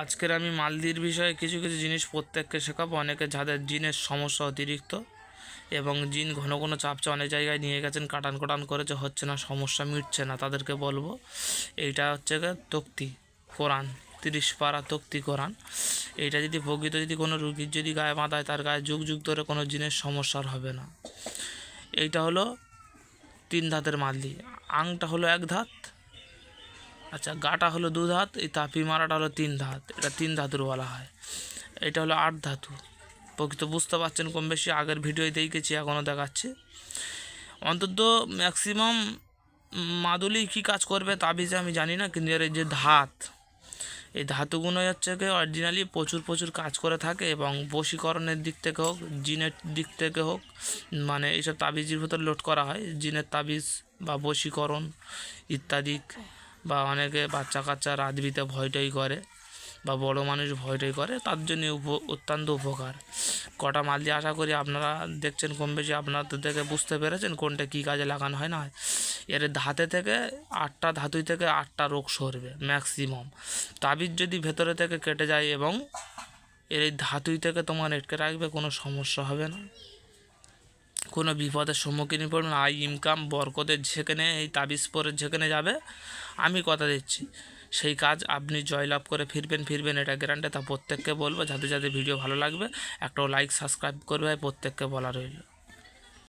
আজকের আমি মালদির বিষয়ে কিছু কিছু জিনিস প্রত্যেককে শেখাবো। অনেকে যাদের জিনের সমস্যা অতিরিক্ত এবং জিন ঘন ঘন চাপছে, অনেক জায়গায় নিয়ে গেছেন, কাটান কোটান করেছে, হচ্ছে না, সমস্যা মিটছে না, তাদেরকে বলবো এইটা হচ্ছে তক্তি কোরআন, 30 পারা তক্তি কোরআন। এইটা যদি প্রকৃত যদি কোনো রুগীর যদি গায়ে বাঁধায়, তার গায়ে যুগ যুগ ধরে কোনো জিনের সমস্যার হবে না। এইটা হলো 3 ধাতের মালদি। আংটা হলো 1 ধাত, আচ্ছা গাটা হলো 2 ধাত, এই তাপি মারাটা হলো 3 ধাত, এটা 3 ধাতুর বলা হয়। এটা হলো 8 ধাতু। প্রকৃত বুঝতে পারছেন কম বেশি, আগের ভিডিওয় দেখেছি, এখনও দেখাচ্ছি। অন্তত ম্যাক্সিমাম মাদুলি কী কাজ করবে তাবিজে আমি জানি না, কিন্তু এর এই যে ধাত, এই ধাতুগুলো হচ্ছে কি অরিজিনালি প্রচুর প্রচুর কাজ করে থাকে, এবং বশীকরণের দিক থেকে হোক, জিনের দিক থেকে হোক, মানে এইসব তাবিজের ভিতর লোড করা হয় জিনের তাবিজ বা বশীকরণ ইত্যাদি। বা অনেকে বাচ্চা কাচ্চা রাতবিতে ভয়টাই করে, বা বড় মানুষ ভয়টাই করে, তার জন্য অত্যন্ত উপকার। কটা মাল দিয়ে আশা করি আপনারা দেখছেন কম বেশি, আপনাদের দেখে বুঝতে পেরেছেন কোনটা কী কাজে লাগানো হয় না। এর ধাতে থেকে 8টা ধাতুই থেকে 8টা রোগ সরবে ম্যাক্সিমাম। তাবিজ যদি ভেতরে থেকে কেটে যায় এবং এর এই ধাতুই থেকে তোমার আটকে রাখবে, কোনো সমস্যা হবে না, কোনো বিপদের সম্মুখীন পড়বে না। আই ইনকাম বরকতের যেখানে এই তাবিজ পরে যেখানে যাবে, আমি কথা দিচ্ছি সেই কাজ আপনি জয়লাভ করে ফিরবেন, এটা গ্যারান্টি। তা প্রত্যেককে বলবো, যাদের যাদের ভিডিও ভালো লাগবে একটাও লাইক সাবস্ক্রাইব করবে, প্রত্যেককে বলা রইল।